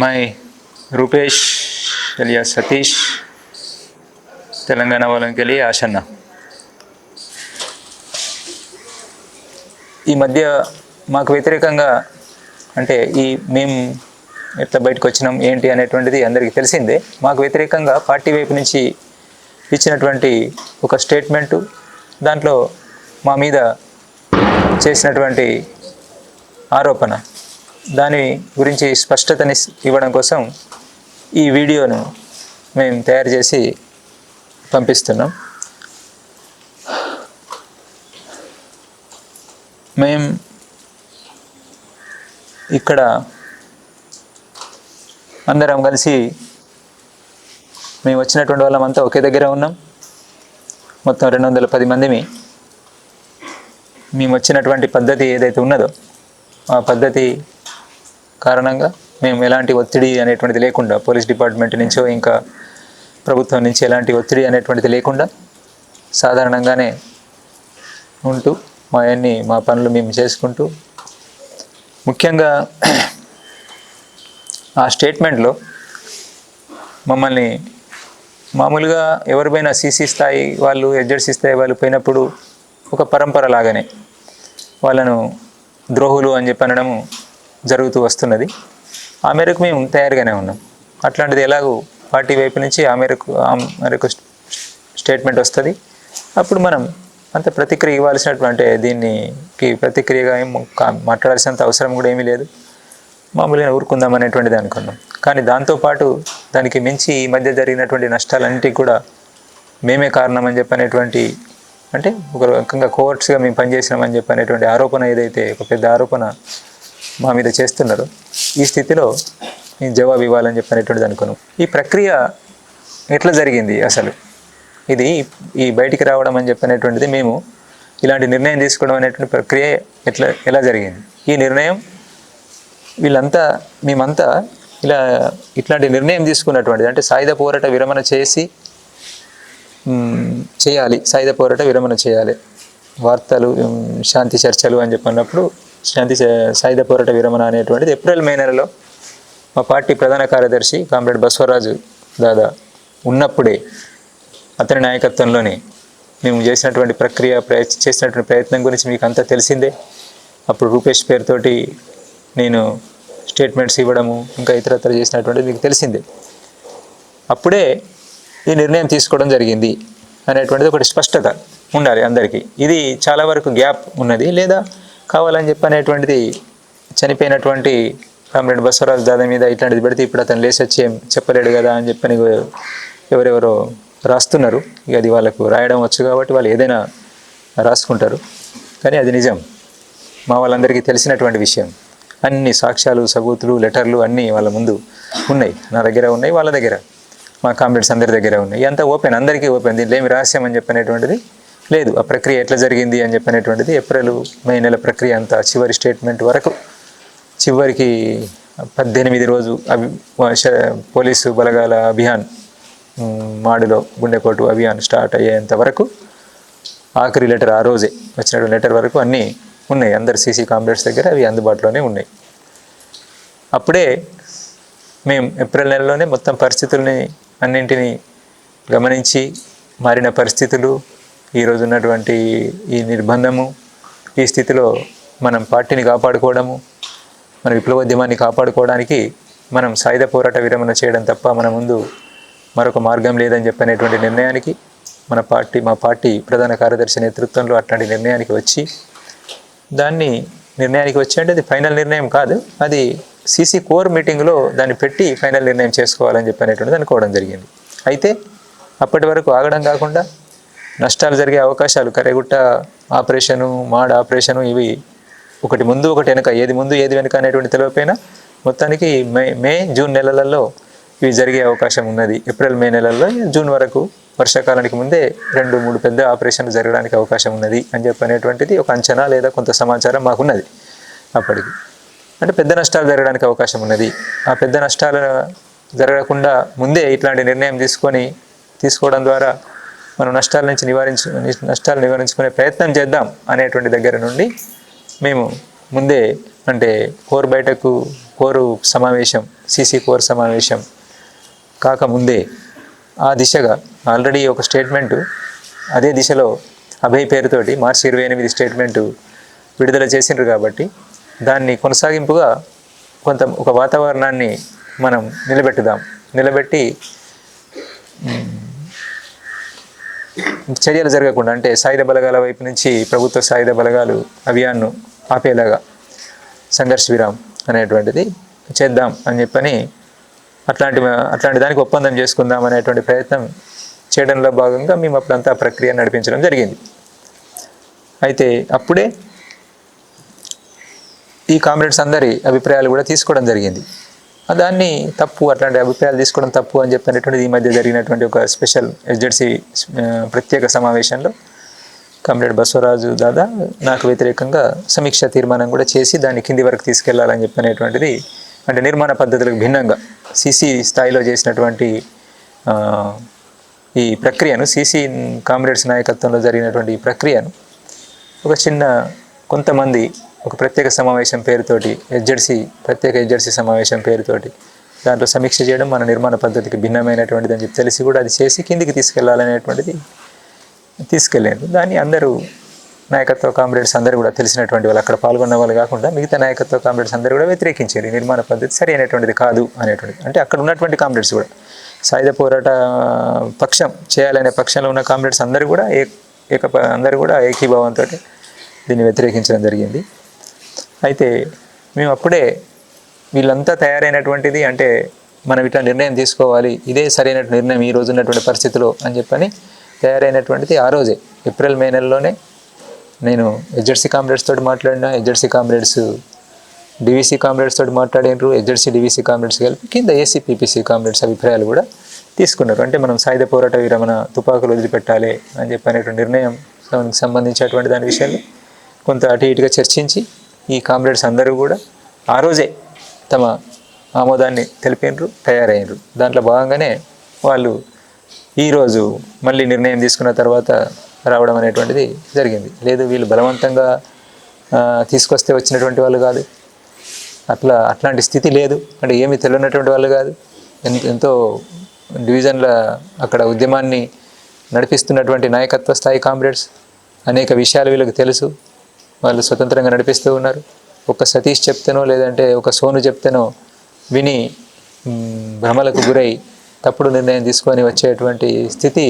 My Rupesh ఎలియా Satish Telangana వాళ్ళకి వెళ్ళి ఆశన్న. ఈ మధ్య మాకు వ్యతిరేకంగా అంటే మేము ఎట్లా బయటకు వచ్చినాం ఏంటి అనేటువంటిది అందరికీ తెలిసిందే. మాకు వ్యతిరేకంగా పార్టీ వైపు నుంచి ఇచ్చినటువంటి ఒక స్టేట్మెంటు, దాంట్లో మా మీద చేసినటువంటి ఆరోపణ, దాని గురించి స్పష్టతని ఇవ్వడం కోసం ఈ వీడియోను మేము తయారు చేసి పంపిస్తున్నాం. మేము ఇక్కడ అందరం కలిసి మేము వచ్చినటువంటి వాళ్ళమంతా ఒకే దగ్గర ఉన్నాం. మొత్తం 210 మందిమి. మేము వచ్చినటువంటి పద్ధతి ఏదైతే ఉన్నదో ఆ పద్ధతి కారణంగా మేము ఎలాంటి ఒత్తిడి అనేటువంటిది లేకుండా, పోలీస్ డిపార్ట్మెంట్ నుంచో ఇంకా ప్రభుత్వం నుంచి ఎలాంటి ఒత్తిడి అనేటువంటిది లేకుండా సాధారణంగానే ఉంటూ మా పనులు మేము చేసుకుంటూ, ముఖ్యంగా ఆ స్టేట్మెంట్లో మమ్మల్ని మామూలుగా ఎవరిపైనా సీసీ స్థాయి వాళ్ళు, ఎడ్జెడ్సీ స్థాయి వాళ్ళు పోయినప్పుడు ఒక పరంపర లాగానే వాళ్ళను ద్రోహులు అని చెప్పి అనడము జరుగుతూ వస్తున్నది. ఆ మేరకు మేము తయారుగానే ఉన్నాం. అట్లాంటిది ఎలాగూ పార్టీ వైపు నుంచి ఆ మేరకు స్టేట్మెంట్ వస్తుంది. అప్పుడు మనం అంత ప్రతిక్రియ ఇవ్వాల్సినటువంటి, దీనికి ప్రతిక్రియగా ఏం మాట్లాడాల్సినంత అవసరం కూడా ఏమీ లేదు, మామూలుగా ఊరుకుందాం అనేటువంటిది అనుకున్నాం. కానీ దాంతోపాటు దానికి మించి ఈ మధ్య జరిగినటువంటి నష్టాలన్నిటికీ కూడా మేమే కారణం అని చెప్పనేటువంటి, అంటే ఒక రకంగా కోవర్ట్స్గా మేము పనిచేసినామని చెప్పనేటువంటి ఆరోపణ, ఏదైతే ఒక పెద్ద ఆరోపణ మా మీద చేస్తున్నారో, ఈ స్థితిలో మేము జవాబు ఇవ్వాలని చెప్పనేటువంటిది అనుకున్నాం. ఈ ప్రక్రియ ఎట్లా జరిగింది అసలు, ఇది ఈ బయటికి రావడం అని చెప్పనేటువంటిది, మేము ఇలాంటి నిర్ణయం తీసుకోవడం అనేటువంటి ప్రక్రియ ఎలా జరిగింది, ఈ నిర్ణయం మేమంతా ఇట్లాంటి నిర్ణయం తీసుకున్నటువంటిది, అంటే సాయుధ పోరాట విరమణ చేయాలి, సాయుధ పోరాట విరమణ చేయాలి, వార్తలు శాంతి చర్చలు అని చెప్పినప్పుడు సాయుధ పోరాట విరమణ అనేటువంటిది ఏప్రిల్ మే నెలలో మా పార్టీ ప్రధాన కార్యదర్శి కామ్రేడ్ బసవరాజు దాదా ఉన్నప్పుడే, అతని నాయకత్వంలోనే మేము చేసినటువంటి చేసినటువంటి ప్రయత్నం గురించి మీకు అంతా తెలిసిందే. అప్పుడు రూపేష్ పేరుతోటి నేను స్టేట్మెంట్స్ ఇవ్వడము, ఇంకా ఇతరత్ర చేసినటువంటిది మీకు తెలిసిందే. అప్పుడే ఈ నిర్ణయం తీసుకోవడం జరిగింది అనేటువంటిది ఒకటి స్పష్టత ఉండాలి అందరికీ. ఇది చాలా వరకు గ్యాప్ ఉన్నది, లేదా కావాలని చెప్పనేటువంటిది చనిపోయినటువంటి కామ్రేడ్ బసవరాజు దాదా మీద ఇట్లాంటిది పెడితే ఇప్పుడు అతను లేచి వచ్చి ఏం చెప్పలేడు కదా అని చెప్పని ఎవరెవరో రాస్తున్నారు. ఇక అది వాళ్ళకు రాయడం వచ్చు కాబట్టి వాళ్ళు ఏదైనా రాసుకుంటారు. కానీ అది నిజం, మా వాళ్ళందరికీ తెలిసినటువంటి విషయం. అన్ని సాక్ష్యాలు, సబూతులు, లెటర్లు అన్నీ వాళ్ళ ముందు ఉన్నాయి, నా దగ్గర ఉన్నాయి, వాళ్ళ దగ్గర, మా కామ్రేడ్స్ అందరి దగ్గర ఉన్నాయి. అంతా ఓపెన్, అందరికీ ఓపెన్, దీంట్లో ఏమి రహస్యం అని చెప్పనేటువంటిది లేదు. ఆ ప్రక్రియ ఎట్లా జరిగింది అని చెప్పనేటువంటిది ఏప్రిల్ మే నెల ప్రక్రియ అంతా చివరి స్టేట్మెంట్ వరకు, చివరికి 18 రోజు పోలీసు బలగాల అభియాన్, మాడులో గుండెకోటు అభియాన్ స్టార్ట్ అయ్యేంత వరకు, ఆఖరి లెటర్ ఆ రోజే వచ్చినటువంటి లెటర్ వరకు అన్నీ ఉన్నాయి, అందరు సీసీ కామ్రేడ్స్ దగ్గర అవి అందుబాటులోనే ఉన్నాయి. అప్పుడే మేము ఏప్రిల్ నెలలోనే మొత్తం పరిస్థితుల్ని అన్నింటినీ గమనించి, మారిన పరిస్థితులు, ఈరోజు ఉన్నటువంటి ఈ నిర్బంధము, ఈ స్థితిలో మనం పార్టీని కాపాడుకోవడము, మన విప్లవోద్యమాన్ని కాపాడుకోవడానికి మనం సాయుధ పోరాట విరమణ చేయడం తప్ప మన ముందు మరొక మార్గం లేదని చెప్పనేటువంటి నిర్ణయానికి మా పార్టీ ప్రధాన కార్యదర్శి నేతృత్వంలో అట్లాంటి నిర్ణయానికి వచ్చి అంటే అది ఫైనల్ నిర్ణయం కాదు, అది సీసీ కోర్ మీటింగ్లో దాన్ని పెట్టి ఫైనల్ నిర్ణయం చేసుకోవాలని చెప్పనేటువంటిది అనుకోవడం జరిగింది. అయితే అప్పటి వరకు ఆగడం కాకుండా నష్టాలు జరిగే అవకాశాలు, కరేగుట్ట ఆపరేషను, మాడ్ ఆపరేషను, ఇవి ఒకటి ముందు ఒకటి వెనక, ఏది ముందు ఏది వెనక అనేటువంటి తెలియపోయినా మొత్తానికి మే జూన్ నెలలలో ఇవి జరిగే అవకాశం ఉన్నది. ఏప్రిల్ మే నెలల్లో జూన్ వరకు, వర్షాకాలానికి ముందే 2-3 పెద్ద ఆపరేషన్లు జరగడానికి అవకాశం ఉన్నది అని చెప్పనేటువంటిది ఒక అంచనా లేదా కొంత సమాచారం మాకున్నది అప్పటికి. అంటే పెద్ద నష్టాలు జరగడానికి అవకాశం ఉన్నది. ఆ పెద్ద నష్టాలు జరగకుండా ముందే ఇట్లాంటి నిర్ణయం తీసుకోవడం ద్వారా మనం నష్టాలు నివారించుకునే ప్రయత్నం చేద్దాం అనేటువంటి దగ్గర నుండి మేము ముందే, అంటే కోరు సమావేశం సీసీ కోర్ సమావేశం కాకముందే ఆ దిశగా ఆల్రెడీ ఒక స్టేట్మెంటు అదే దిశలో అభయ్ పేరుతోటి మార్చి 28 స్టేట్మెంటు విడుదల చేసిండ్రు కాబట్టి దాన్ని కొనసాగింపుగా ఒక వాతావరణాన్ని మనం నిలబెట్టి చర్యలు జరగకుండా, అంటే సాయుధ బలగాల వైపు నుంచి ప్రభుత్వ సాయుధ బలగాలు అభియాన్ను ఆపేలాగా సంఘర్ష్ విరామ్ అనేటువంటిది చేద్దాం అని చెప్పని అట్లాంటి దానికి ఒప్పందం చేసుకుందాం అనేటువంటి ప్రయత్నం చేయడంలో భాగంగా మేము అప్పుడంతా ఆ ప్రక్రియ నడిపించడం జరిగింది. అయితే అప్పుడే ఈ కామ్రేడ్స్ అందరి అభిప్రాయాలు కూడా తీసుకోవడం జరిగింది. దాన్ని అట్లాంటి అభిప్రాయాలు తీసుకోవడం తప్పు అని చెప్పినటువంటిది ఈ మధ్య జరిగినటువంటి ఒక స్పెషల్ ఎస్జెడ్సీ ప్రత్యేక సమావేశంలో కామ్రేడ్ బసవరాజు దాదా నాకు వ్యతిరేకంగా సమీక్ష తీర్మానం కూడా చేసి దాన్ని కింది వరకు తీసుకెళ్లాలని చెప్పినటువంటిది, అంటే నిర్మాణ పద్ధతులకు భిన్నంగా సీసీ స్థాయిలో చేసినటువంటి ఈ ప్రక్రియను, సీసీ కామ్రేడ్స్ నాయకత్వంలో జరిగినటువంటి ఈ ప్రక్రియను కొంతమంది ఒక ప్రత్యేక సమావేశం పేరుతోటి ప్రత్యేక ఎస్జెడ్సీ సమావేశం పేరుతోటి దాంట్లో సమీక్ష చేయడం మన నిర్మాణ పద్ధతికి భిన్నమైనటువంటిది అని చెప్పి తెలిసి కూడా అది చేసి కిందికి తీసుకెళ్లాలనేటువంటిది తీసుకెళ్ళారు. దాన్ని అందరూ నాయకత్వ కామ్రేడ్స్ అందరూ కూడా తెలిసినటువంటి వాళ్ళు, అక్కడ పాల్గొన్న వాళ్ళు కాకుండా మిగతా నాయకత్వ కామ్రేడ్స్ అందరూ కూడా వ్యతిరేకించారు. నిర్మాణ పద్ధతి సరి అయినటువంటిది కాదు అనేటువంటిది. అంటే అక్కడ ఉన్నటువంటి కామ్రేడ్స్ కూడా సాయుధ పోరాట పక్షం చేయాలనే పక్షంలో ఉన్న కామ్రేడ్స్ అందరూ కూడా అందరూ కూడా ఏకీభావంతో దీన్ని వ్యతిరేకించడం జరిగింది. అయితే మేము అప్పుడే వీళ్ళంతా తయారైనటువంటిది, అంటే మనం ఇట్లా నిర్ణయం తీసుకోవాలి, ఇదే సరైన నిర్ణయం ఈ రోజు ఉన్నటువంటి పరిస్థితిలో అని చెప్పని తయారైనటువంటిది ఆ రోజే ఏప్రిల్ మే నెలలోనే నేను ఎస్జెడ్సీ కామ్రేడ్స్ తోటి మాట్లాడినా, ఎస్జెడ్సీ కామ్రేడ్స్ డివిసి కామ్రేడ్స్ తోటి మాట్లాడినారు, ఎస్జెడ్సీ డివిసి కామ్రేడ్స్ కలిపి కింద ఏసీపీపీసీ కామ్రేడ్స్ అభిప్రాయాలు కూడా తీసుకున్నారు. అంటే మనం సాయుధ పోరాట విరమణ, తుపాకులు వదిలిపెట్టాలి అని చెప్పినటువంటి నిర్ణయం సంబంధించినటువంటి దాని విషయాలు కొంత అటు ఇటుగా చర్చించి ఈ కామ్రేడ్స్ అందరూ కూడా ఆ రోజే తమ ఆమోదాన్ని తెలిపినారు, తయారైనరు. దాంట్లో భాగంగానే వాళ్ళు ఈరోజు మళ్ళీ నిర్ణయం తీసుకున్న తర్వాత రావడం అనేటువంటిది జరిగింది. లేదు వీళ్ళు బలవంతంగా తీసుకొస్తే వచ్చినటువంటి వాళ్ళు కాదు, అట్లాంటి స్థితి లేదు, అంటే ఏమీ తెలియనటువంటి వాళ్ళు కాదు, ఎంతో డివిజన్ల అక్కడ ఉద్యమాన్ని నడిపిస్తున్నటువంటి నాయకత్వ స్థాయి కామ్రేడ్స్, అనేక విషయాలు వీళ్ళకి తెలుసు, వాళ్ళు స్వతంత్రంగా నడిపిస్తూ ఉన్నారు. ఒక సతీష్ చెప్తేనో లేదంటే ఒక సోను చెప్తేనో విని భ్రమలకు గురై తప్పుడు నిర్ణయం తీసుకొని వచ్చేటువంటి స్థితి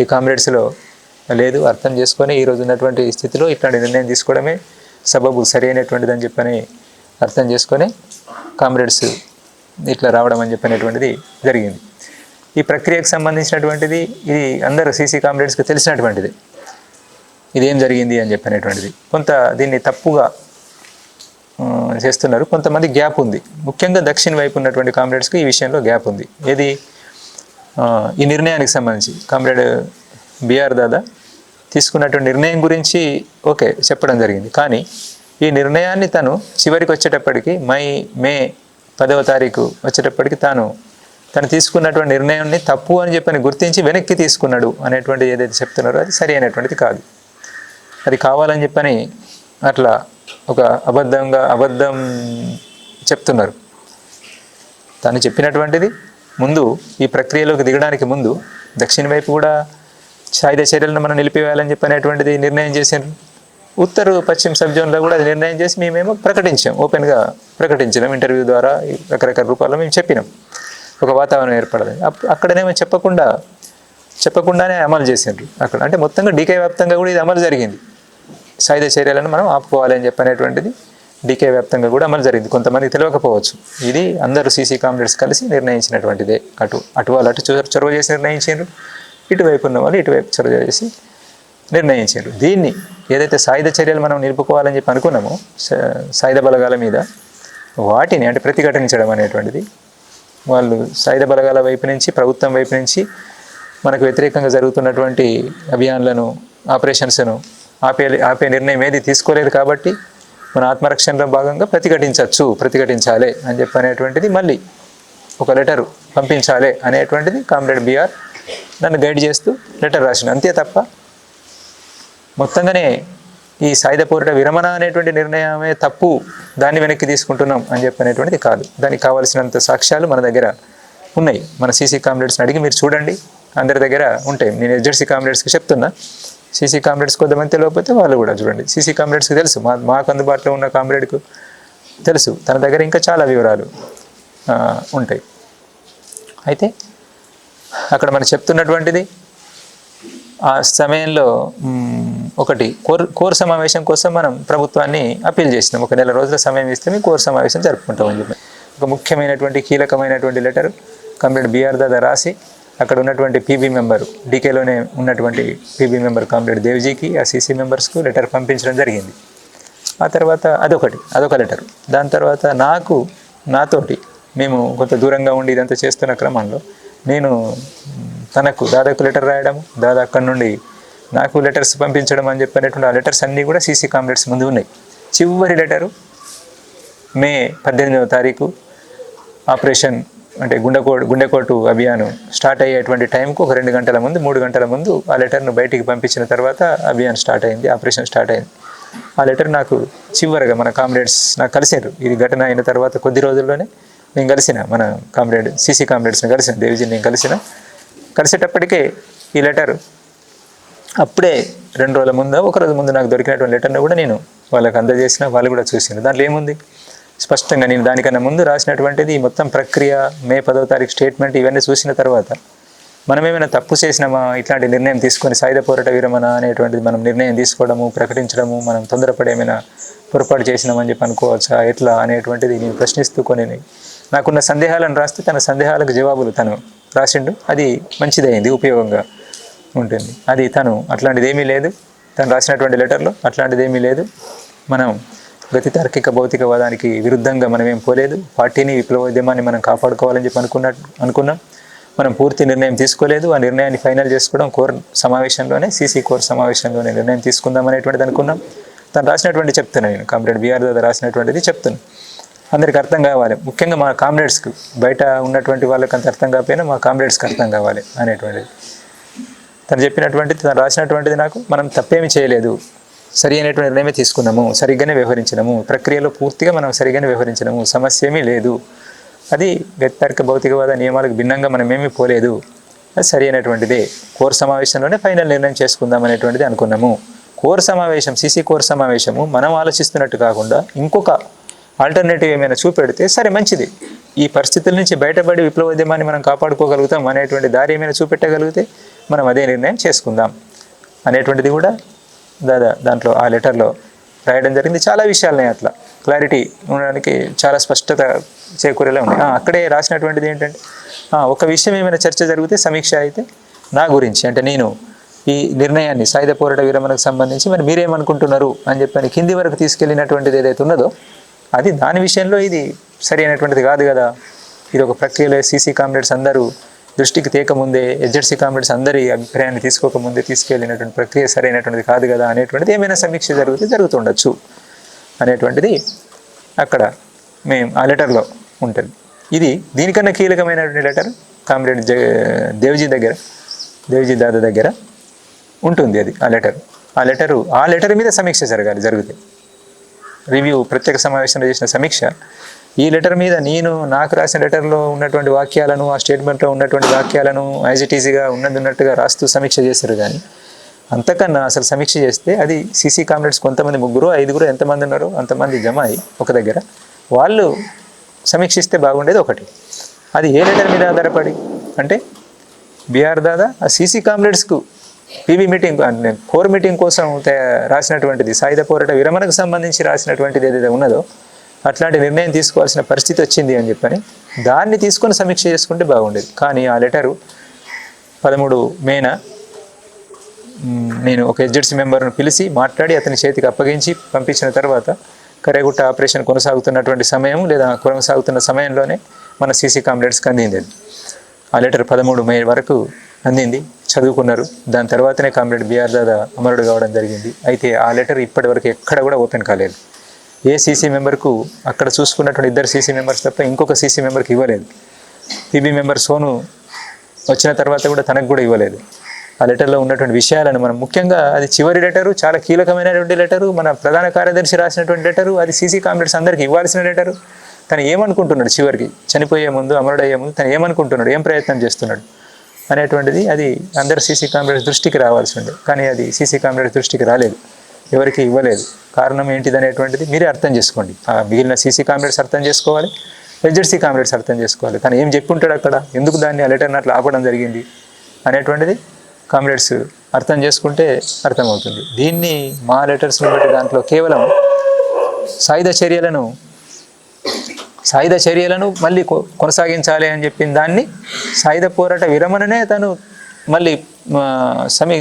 ఈ కామ్రేడ్స్లో లేదు. అర్థం చేసుకొని ఈరోజు ఉన్నటువంటి స్థితిలో ఇట్లాంటి నిర్ణయం తీసుకోవడమే సబబు సరైనటువంటిది అని చెప్పని అర్థం చేసుకొని కామ్రేడ్స్ ఇట్లా రావడం అని చెప్పినటువంటిది జరిగింది. ఈ ప్రక్రియకు సంబంధించినటువంటిది ఇది అందరూ సీసీ కామ్రేడ్స్కి తెలిసినటువంటిది, ఇదేం జరిగింది అని చెప్పినటువంటిది. కొంత దీన్ని తప్పుగా చేస్తున్నారు, కొంతమంది గ్యాప్ ఉంది. ముఖ్యంగా దక్షిణ వైపు ఉన్నటువంటి కామ్రేడ్స్కి ఈ విషయంలో గ్యాప్ ఉంది. ఏది ఈ నిర్ణయానికి సంబంధించి కామ్రేడ్ బిఆర్ దాదా తీసుకున్నటువంటి నిర్ణయం గురించి ఓకే చెప్పడం జరిగింది, కానీ ఈ నిర్ణయాన్ని తను చివరికి వచ్చేటప్పటికి మే 10వ తారీఖు వచ్చేటప్పటికి తను తీసుకున్నటువంటి నిర్ణయాన్ని తప్పు అని చెప్పని గుర్తించి వెనక్కి తీసుకున్నాడు అనేటువంటిది ఏదైతే చెప్తున్నారో అది సరి అయినటువంటిది కాదు. అది కావాలని చెప్పని అట్లా ఒక అబద్ధం చెప్తున్నారు. తను చెప్పినటువంటిది ముందు ఈ ప్రక్రియలోకి దిగడానికి ముందు దక్షిణ వైపు కూడా సాయుధ చర్యలను మనం నిలిపివేయాలని చెప్పనేటువంటిది నిర్ణయం చేశారు. ఉత్తర పశ్చిమ సబ్ జోన్లో కూడా అది నిర్ణయం చేసి మేమేమో ప్రకటించాం, ఓపెన్గా ప్రకటించినాం, ఇంటర్వ్యూ ద్వారా రకరకాల రూపాల్లో మేము చెప్పినాం ఒక వాతావరణం ఏర్పడదని. అక్కడనేమో చెప్పకుండానే అమలు చేసిండ్రు అక్కడ. అంటే మొత్తంగా డీకే వ్యాప్తంగా కూడా ఇది అమలు జరిగింది. సాయుధ చర్యలను మనం ఆపుకోవాలి అని చెప్పనేటువంటిది డీకే వ్యాప్తంగా కూడా అమలు జరిగింది. కొంతమంది తెలియకపోవచ్చు, ఇది అందరూ సీసీ కామ్రేడ్స్ కలిసి నిర్ణయించినటువంటిదే. అటు వాళ్ళు చొరవ చేసి నిర్ణయించారు, ఇటువైపు ఉన్న వాళ్ళు ఇటువైపు చొరవ చేసి నిర్ణయించారు. దీన్ని ఏదైతే సాయుధ చర్యలు మనం నిలుపుకోవాలని చెప్పి అనుకున్నామో సాయుధ బలగాల మీద, వాటిని అంటే ప్రతిఘటించడం అనేటువంటిది వాళ్ళు సాయుధ బలగాల వైపు నుంచి, ప్రభుత్వం వైపు నుంచి మనకు వ్యతిరేకంగా జరుగుతున్నటువంటి అభియాన్లను, ఆపరేషన్స్ను ఆపే నిర్ణయం ఏది తీసుకోలేదు. కాబట్టి మన ఆత్మరక్షణలో భాగంగా ప్రతిఘటించాలి అని చెప్పనేటువంటిది మళ్ళీ ఒక లెటరు పంపించాలి అనేటువంటిది కామ్రేడ్ బిఆర్ నన్ను గైడ్ చేస్తూ లెటర్ రాసిన, అంతే తప్ప మొత్తంగానే ఈ సాయుధ పోరాట విరమణ అనేటువంటి నిర్ణయమే తప్పు, దాన్ని వెనక్కి తీసుకుంటున్నాం అని చెప్పనేటువంటిది కాదు. దానికి కావాల్సినంత సాక్ష్యాలు మన దగ్గర ఉన్నాయి. మన సీసీ కామ్రేడ్స్ని అడిగి మీరు చూడండి, అందరి దగ్గర ఉంటాయి. నేను ఎస్జెడ్సీ కామ్రేడ్స్కి చెప్తున్నా, సీసీ కామ్రేడ్స్ కొంతమంది తెలియకపోతే వాళ్ళు కూడా చూడండి. సీసీ కామ్రేడ్స్కి తెలుసు, మాకు అందుబాటులో ఉన్న కామ్రేడ్కు తెలుసు, తన దగ్గర ఇంకా చాలా వివరాలు ఉంటాయి. అయితే అక్కడ మనం చెప్తున్నటువంటిది ఆ సమయంలో ఒకటి కోర్ సమావేశం కోసం మనం ప్రభుత్వాన్ని అప్పీల్ చేసినాం. ఒక నెల రోజుల సమయం ఇస్తే మేము కోర్ సమావేశం జరుపుకుంటామని చెప్పి ఒక ముఖ్యమైనటువంటి కీలకమైనటువంటి లెటర్ కామ్రేడ్ బిఆర్ దాదా రాసి అక్కడ ఉన్నటువంటి పీబీ మెంబర్, డీకేలోనే ఉన్నటువంటి పీబీ మెంబర్ కామ్రేడ్ దేవ్జీకి, ఆ సీసీ మెంబర్స్కు లెటర్ పంపించడం జరిగింది. ఆ తర్వాత అదొక లెటర్. దాని తర్వాత నాతోటి మేము కొంత దూరంగా ఉండి ఇదంతా చేస్తున్న క్రమంలో నేను తనకు దాదాకు లెటర్ రాయడం, దాదా అక్కడి నుండి నాకు లెటర్స్ పంపించడం అని చెప్పినటువంటి ఆ లెటర్స్ అన్నీ కూడా సీసీ కామ్రేడ్స్ ముందు ఉన్నాయి. చివరి లెటరు మే 18వ తారీఖు ఆపరేషన్ అంటే గుండెకోటు అభియాను స్టార్ట్ అయ్యేటువంటి టైంకు ఒక 2 గంటల ముందు 3 గంటల ముందు ఆ లెటర్ను బయటికి పంపించిన తర్వాత అభియాన్ స్టార్ట్ అయింది, ఆపరేషన్ స్టార్ట్ అయింది. ఆ లెటర్ నాకు చివరగా మన కామ్రేడ్స్ నాకు కలిసారు. ఇది ఘటన అయిన తర్వాత కొద్ది రోజుల్లోనే నేను కలిసిన మన కామ్రేడ్ సీసీ కామ్రేడ్స్ని కలిసిన, దేవిజీని నేను కలిసేటప్పటికే ఈ లెటర్ అప్పుడే 2 రోజుల ముందు, 1 రోజు ముందు నాకు దొరికినటువంటి లెటర్ను కూడా నేను వాళ్ళకి అందజేసిన, వాళ్ళు కూడా చూసిన. దాంట్లో ఏముంది స్పష్టంగా నేను దానికన్నా ముందు రాసినటువంటిది ఈ మొత్తం ప్రక్రియ, మే 10వ తారీఖు స్టేట్మెంట్ ఇవన్నీ చూసిన తర్వాత మనం ఏమైనా తప్పు చేసినామా, ఇట్లాంటి నిర్ణయం తీసుకొని సాయుధ పోరాట విరమణ అనేటువంటిది మనం నిర్ణయం తీసుకోవడము, ప్రకటించడము, మనం తొందరపడి ఏమైనా పొరపాటు చేసినామని చెప్పి అనుకోవచ్చా, ఎట్లా అనేటువంటిది నేను ప్రశ్నిస్తూ కొన్ని నాకున్న సందేహాలను రాస్తే తన సందేహాలకు జవాబులు తను రాసిండు. అది మంచిదైంది, ఉపయోగంగా ఉంటుంది. అది తను అట్లాంటిది ఏమీ లేదు, తను రాసినటువంటి లెటర్లో అట్లాంటిది ఏమీ లేదు. మనం గతి తార్కిక భౌతికవాదానికి విరుద్ధంగా మనం ఏం పోలేదు. పార్టీని, విప్లవోద్యమాన్ని మనం కాపాడుకోవాలని చెప్పి అనుకున్నాం. మనం పూర్తి నిర్ణయం తీసుకోలేదు. ఆ నిర్ణయాన్ని ఫైనల్ చేసుకోవడం కోర్ సమావేశంలోనే, సీసీ కోర్ సమావేశంలోనే నిర్ణయం తీసుకుందాం అనేటువంటిది అనుకున్నాం. తను రాసినటువంటి చెప్తున్నాను, నేను కామ్రేడ్ బిఆర్ దాదా రాసినటువంటిది చెప్తున్నాను. అందరికి అర్థం కావాలి, ముఖ్యంగా మా కామ్రేడ్స్కి, బయట ఉన్నటువంటి వాళ్ళకి అంత అర్థం కాకపోయినా మా కామ్రేడ్స్కి అర్థం కావాలి అనేటువంటిది తను చెప్పినటువంటిది, తను రాసినటువంటిది. నాకు మనం తప్పేమీ చేయలేదు, సరి అయినటువంటి నిర్ణయమే తీసుకున్నాము, సరిగ్గానే వ్యవహరించినాము, ప్రక్రియలో పూర్తిగా మనం సరిగ్గానే వ్యవహరించినాము, సమస్య ఏమీ లేదు, అది గతితార్కిక భౌతికవాద నియమాలకు భిన్నంగా మనం ఏమీ పోలేదు, అది సరి అయినటువంటిదే, కోర్ సమావేశంలోనే ఫైనల్ నిర్ణయం చేసుకుందాం అనేటువంటిది అనుకున్నాము. కోర్ సమావేశం, సీసీ కోర్ సమావేశము మనం ఆలోచిస్తున్నట్టు కాకుండా ఇంకొక ఆల్టర్నేటివ్ ఏమైనా చూపెడితే సరే మంచిది, ఈ పరిస్థితుల నుంచి బయటపడి విప్లవోద్యమాన్ని మనం కాపాడుకోగలుగుతాం అనేటువంటి దారి ఏమైనా చూపెట్టగలిగితే మనం అదే నిర్ణయం చేసుకుందాం అనేటువంటిది కూడా దాంట్లో ఆ లెటర్లో రాయడం జరిగింది. చాలా విషయాలున్నాయి, అట్లా క్లారిటీ ఉండడానికి చాలా స్పష్టత చేకూరేలా ఉన్నాయి. అక్కడే రాసినటువంటిది ఏంటంటే, ఒక విషయం ఏమైనా చర్చ జరిగితే సమీక్ష అయితే నా గురించి, అంటే నేను ఈ నిర్ణయాన్ని సాయుధ పోరాట విరమణకు సంబంధించి మరి మీరేమనుకుంటున్నారు అని చెప్పని కింది వరకు తీసుకెళ్ళినటువంటిది ఏదైతే ఉన్నదో అది దాని విషయంలో ఇది సరి అయినటువంటిది కాదు కదా. ఇది ఒక ప్రక్రియలో సీసీ కామ్రేడ్స్ అందరూ దృష్టికి తేకముందే, ఎస్జెడ్సీ కామ్రేడ్స్ అందరి అభిప్రాయాన్ని తీసుకోకముందే తీసుకెళ్ళినటువంటి ప్రక్రియ సరైనటువంటిది కాదు కదా అనేటువంటిది ఏమైనా సమీక్ష జరుగుతుండొచ్చు అనేటువంటిది అక్కడ మేము ఆ లెటర్లో ఉంటుంది. ఇది దీనికన్నా కీలకమైనటువంటి లెటర్ కామ్రేడ్ దేవ్జీ దాదా దగ్గర ఉంటుంది. అది ఆ లెటర్ మీద సమీక్ష జరుగుతాయి. రివ్యూ, ప్రత్యేక సమావేశంలో చేసిన సమీక్ష ఈ లెటర్ మీద నేను నాకు రాసిన లెటర్లో ఉన్నటువంటి వాక్యాలను, ఆ స్టేట్మెంట్లో ఉన్నటువంటి వాక్యాలను యాజ్ ఇట్ ఈజీగా ఉన్నట్టుగా రాస్తూ సమీక్ష చేశారు. కానీ అంతకన్నా అసలు సమీక్ష చేస్తే అది సీసీ కామ్రేడ్స్ కొంతమంది 3, 5 ఎంతమంది ఉన్నారో అంతమంది జమ అయ్యి ఒక దగ్గర వాళ్ళు సమీక్షిస్తే బాగుండేది. ఒకటి అది ఏ లెటర్ మీద ఆధారపడి అంటే బిఆర్ దాదా ఆ సీసీ కామ్రేడ్స్కు పీబీ మీటింగ్, కోర్ మీటింగ్ కోసం రాసినటువంటిది, సాయుధ పోరాట విరమణకు సంబంధించి రాసినటువంటిది ఏదైతే ఉన్నదో అట్లాంటి నిర్ణయం తీసుకోవాల్సిన పరిస్థితి వచ్చింది అని చెప్పని దాన్ని తీసుకొని సమీక్ష చేసుకుంటే బాగుండేది. కానీ ఆ లెటరు 13 మేన నేను ఒక ఎస్జెడ్సీ మెంబర్ను పిలిచి మాట్లాడి అతని చేతికి అప్పగించి పంపించిన తర్వాత కరేగుట్ట ఆపరేషన్ కొనసాగుతున్నటువంటి సమయం లేదా కొనసాగుతున్న సమయంలోనే మన సీసీ కామ్రేడ్స్కి అందింది. ఆ లెటర్ 13 మే వరకు అందింది, చదువుకున్నారు. దాని తర్వాతనే కామ్రేడ్ బిఆర్ దాదా అమరుడు కావడం జరిగింది. అయితే ఆ లెటర్ ఇప్పటి వరకు ఎక్కడ కూడా ఓపెన్ కాలేదు. ఏ సీసీ మెంబర్కు అక్కడ చూసుకున్నటువంటి 2 సీసీ మెంబర్స్ తప్ప ఇంకొక సీసీ మెంబర్కి ఇవ్వలేదు. పీబీ మెంబర్ సోను వచ్చిన తర్వాత కూడా తనకు కూడా ఇవ్వలేదు. ఆ లెటర్లో ఉన్నటువంటి విషయాలను మనం ముఖ్యంగా అది చివరి లెటరు, చాలా కీలకమైనటువంటి లెటరు, మన ప్రధాన కార్యదర్శి రాసినటువంటి లెటరు, అది సీసీ కామ్రేడ్స్ అందరికీ ఇవ్వాల్సిన లెటరు. తను ఏమనుకుంటున్నాడు చివరికి చనిపోయే ముందు, అమరుడయ్యే ముందు తను ఏమనుకుంటున్నాడు, ఏం ప్రయత్నం చేస్తున్నాడు అనేటువంటిది అది అందరు సీసీ కామ్రేడ్స్ దృష్టికి రావాల్సి ఉండే. కానీ అది సీసీ కామ్రేడ్స్ దృష్టికి రాలేదు, ఎవరికి ఇవ్వలేదు. కారణం ఏంటిది అనేటువంటిది మీరే అర్థం చేసుకోండి. ఆ మిగిలిన సీసీ కామ్రేడ్స్ అర్థం చేసుకోవాలి, ఎస్జెడ్సీ కామ్రేడ్స్ అర్థం చేసుకోవాలి. తను ఏం చెప్పి ఉంటాడు అక్కడ, ఎందుకు దాన్ని ఆ లెటర్ని అట్లా ఆపడం జరిగింది అనేటువంటిది కామ్రేడ్స్ అర్థం చేసుకుంటే అర్థమవుతుంది. దీన్ని మా లెటర్స్ని బట్టి దాంట్లో కేవలం సాయుధ చర్యలను మళ్ళీ కొనసాగించాలి అని చెప్పిన దాన్ని సాయుధ పోరాట విరమణనే తను మళ్ళీ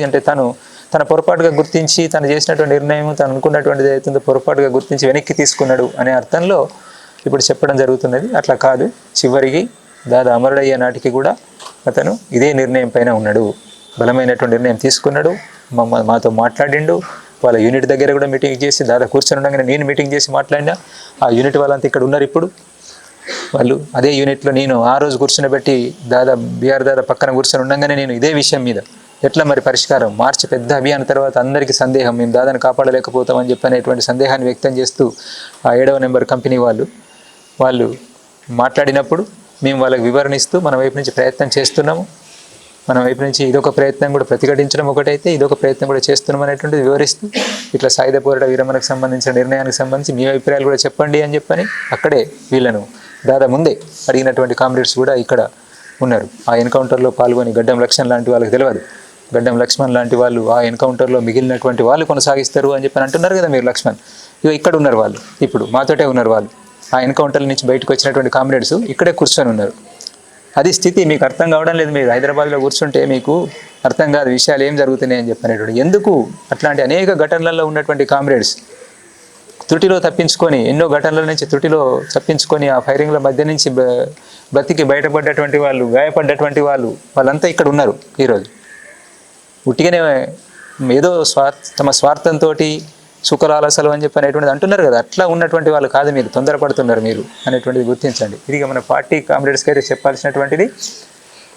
అంటే తన పొరపాటుగా గుర్తించి తను చేసినటువంటి నిర్ణయం, తను అనుకున్నటువంటిది ఏదైతుందో పొరపాటుగా గుర్తించి వెనక్కి తీసుకున్నాడు అనే అర్థంలో ఇప్పుడు చెప్పడం జరుగుతున్నది. అట్లా కాదు, చివరికి దాదా అమరుడయ్యే నాటికి కూడా అతను ఇదే నిర్ణయం పైన ఉన్నాడు, బలమైనటువంటి నిర్ణయం తీసుకున్నాడు. మాతో మాట్లాడిండు, వాళ్ళ యూనిట్ దగ్గర కూడా మీటింగ్ చేసి దాదా కూర్చొని ఉండగానే నేను మీటింగ్ చేసి మాట్లాడినా. ఆ యూనిట్ వాళ్ళంతా ఇక్కడ ఉన్నారు. ఇప్పుడు వాళ్ళు అదే యూనిట్లో నేను ఆ రోజు కూర్చుని దాదా బీఆర్ దాదా పక్కన కూర్చొని ఉండగానే నేను ఇదే విషయం మీద ఎట్లా మరి పరిష్కారం, మార్చి పెద్ద అభియాన్ తర్వాత అందరికీ సందేహం, మేము దాదాను కాపాడలేకపోతామని చెప్పనేటువంటి సందేహాన్ని వ్యక్తం చేస్తూ ఆ 7వ నెంబర్ కంపెనీ వాళ్ళు మాట్లాడినప్పుడు మేము వాళ్ళకి వివరణిస్తూ మన వైపు నుంచి ప్రయత్నం చేస్తున్నాము, మన వైపు నుంచి ఇదొక ప్రయత్నం కూడా ప్రతిఘటించడం ఒకటైతే ఇదొక ప్రయత్నం కూడా చేస్తున్నాం అనేటువంటిది వివరిస్తూ ఇట్లా సాయుధ పోరాట విరమణకు సంబంధించిన నిర్ణయానికి సంబంధించి మీ అభిప్రాయాలు కూడా చెప్పండి అని చెప్పని అక్కడే వీళ్ళను దాదా ముందే అడిగినటువంటి కామ్రేడ్స్ కూడా ఇక్కడ ఉన్నారు. ఆ ఎన్కౌంటర్లో పాల్గొని గడ్డం లక్ష్మణ్ లాంటి వాళ్ళకి తెలియదు, గడ్డం లక్ష్మణ్ లాంటి వాళ్ళు ఆ ఎన్కౌంటర్లో మిగిలినటువంటి వాళ్ళు కొనసాగిస్తారు అని చెప్పని అంటున్నారు కదా మీరు. లక్ష్మణ్ ఇక్కడ ఉన్నారు, వాళ్ళు ఇప్పుడు మాతోటే ఉన్నారు. వాళ్ళు ఆ ఎన్కౌంటర్ నుంచి బయటకు వచ్చినటువంటి కామ్రేడ్స్ ఇక్కడే కూర్చొని ఉన్నారు. అది స్థితి మీకు అర్థం కావడం లేదు. మీరు హైదరాబాద్లో కూర్చుంటే మీకు అర్థం కాదు విషయాలు ఏం జరుగుతున్నాయి అని చెప్పనేటువంటి. ఎందుకు అట్లాంటి అనేక ఘటనలలో ఉన్నటువంటి కామ్రేడ్స్ త్రుటిలో తప్పించుకొని, ఎన్నో ఘటనల నుంచి త్రుటిలో తప్పించుకొని ఆ ఫైరింగ్ల మధ్య నుంచి బ్రతికి బయటపడ్డటువంటి వాళ్ళు, గాయపడ్డటువంటి వాళ్ళంతా ఇక్కడ ఉన్నారు ఈరోజు. ఉట్టిగానే ఏదో తమ స్వార్థంతో సుఖలాలసలు అని చెప్పి అనేటువంటిది అంటున్నారు కదా, అట్లా ఉన్నటువంటి వాళ్ళు కాదు, మీరు తొందరపడుతున్నారు మీరు అనేటువంటిది గుర్తించండి. ఇది మన పార్టీ కామ్రేడ్స్కి అయితే చెప్పాల్సినటువంటిది.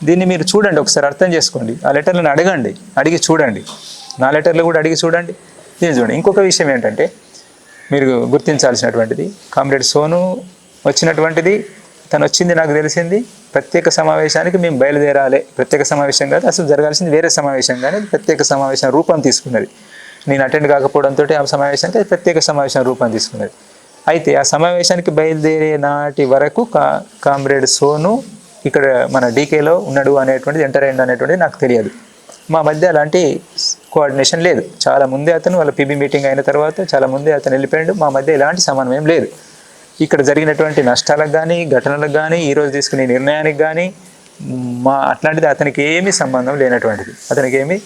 దీన్ని మీరు చూడండి, ఒకసారి అర్థం చేసుకోండి. ఆ లెటర్లను అడిగి చూడండి, నా లెటర్లు కూడా అడిగి చూడండి, దీన్ని చూడండి. ఇంకొక విషయం ఏంటంటే మీరు గుర్తించాల్సినటువంటిది, కామ్రేడ్ సోను వచ్చినటువంటిది, తను వచ్చింది నాకు తెలిసింది ప్రత్యేక సమావేశానికి మేము బయలుదేరాలి. ప్రత్యేక సమావేశం కాదు, అసలు జరగాల్సింది వేరే సమావేశం, కానీ ప్రత్యేక సమావేశం రూపం తీసుకున్నది. నేను అటెండ్ కాకపోవడంతో ఆ సమావేశానికి అది ప్రత్యేక సమావేశం రూపం తీసుకున్నది. అయితే ఆ సమావేశానికి బయలుదేరే నాటి వరకు కామ్రేడ్ సోను ఇక్కడ మన డీకేలో ఉన్నాడు అనేటువంటిది, ఎంటర్ అయ్యిండు అనేటువంటిది నాకు తెలియదు. మా మధ్య అలాంటి కోఆర్డినేషన్ లేదు. చాలా ముందే అతను వాళ్ళ పీబీ మీటింగ్ అయిన తర్వాత చాలా ముందే అతను వెళ్ళిపోయాడు. మా మధ్య ఎలాంటి సమన్వయం లేదు. ఇక్కడ జరిగినటువంటి నష్టాలకు కానీ, ఘటనలకు కానీ, ఈరోజు తీసుకునే నిర్ణయానికి కానీ అట్లాంటిది అతనికి ఏమీ సంబంధం లేనటువంటిది, అతనికి ఏమీ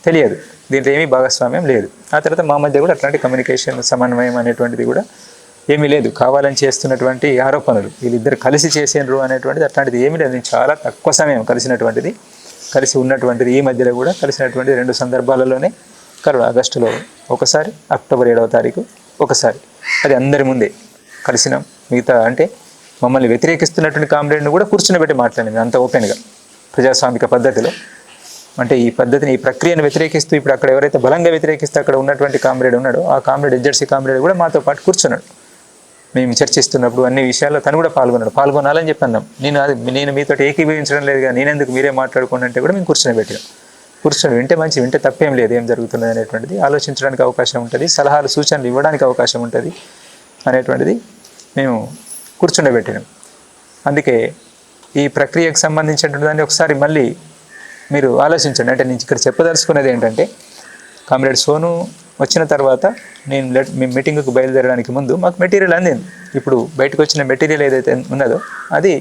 తెలియదు, దీంట్లో ఏమీ భాగస్వామ్యం లేదు. ఆ తర్వాత మా మధ్య కూడా అట్లాంటి కమ్యూనికేషన్ సమన్వయం అనేటువంటిది కూడా ఏమీ లేదు. కావాలని చేస్తున్నటువంటి ఆరోపణలు, వీళ్ళిద్దరు కలిసి చేసేండ్రు అనేటువంటిది అట్లాంటిది ఏమీ లేదు. నేను చాలా తక్కువ సమయం కలిసి ఉన్నటువంటిది, ఈ మధ్యలో కూడా కలిసినటువంటి 2 సందర్భాలలోనే ఆగస్టులో ఒకసారి, అక్టోబర్ 7వ తారీఖు ఒకసారి, అది అందరి ముందే కలిసినాం. మిగతా అంటే మమ్మల్ని వ్యతిరేకిస్తున్నటువంటి కామ్రేడ్ని కూడా కూర్చునిపెట్టి మాట్లాడింది అంత ఓపెన్గా, ప్రజాస్వామిక పద్ధతిలో. అంటే ఈ పద్ధతిని, ఈ ప్రక్రియను వ్యతిరేకిస్తూ ఇప్పుడు అక్కడ ఎవరైతే బలంగా వ్యతిరేకిస్తూ అక్కడ ఉన్నటువంటి కామ్రేడ్ ఉన్నాడో, ఆ కామ్రేడ్ ఎస్జెడ్సీ కామ్రేడ్ కూడా మాతో పాటు కూర్చున్నాడు. మేము చర్చిస్తున్నప్పుడు అన్ని విషయాల్లో తను కూడా పాల్గొనాలని చెప్పన్నాం. నేను మీతో ఏకీభవించడం లేదు కానీ నేనెందుకు, మీరే మాట్లాడుకోండి అంటే కూడా మేము కూర్చొని వింటే మంచి, వింటే తప్పేం లేదు, ఏం జరుగుతున్నది అనేటువంటిది ఆలోచించడానికి అవకాశం ఉంటుంది, సలహాలు సూచనలు ఇవ్వడానికి అవకాశం ఉంటుంది అనేటువంటిది మేము కూర్చుండబెట్టినాం. అందుకే ఈ ప్రక్రియకు సంబంధించినటువంటి దాన్ని ఒకసారి మళ్ళీ మీరు ఆలోచించండి. అంటే నేను ఇక్కడ చెప్పదలుచుకున్నది ఏంటంటే, కామ్రేడ్ సోను వచ్చిన తర్వాత మేము మీటింగ్కు బయలుదేరడానికి ముందు మాకు మెటీరియల్ అందింది. ఇప్పుడు బయటకు వచ్చిన మెటీరియల్ ఏదైతే ఉన్నదో అది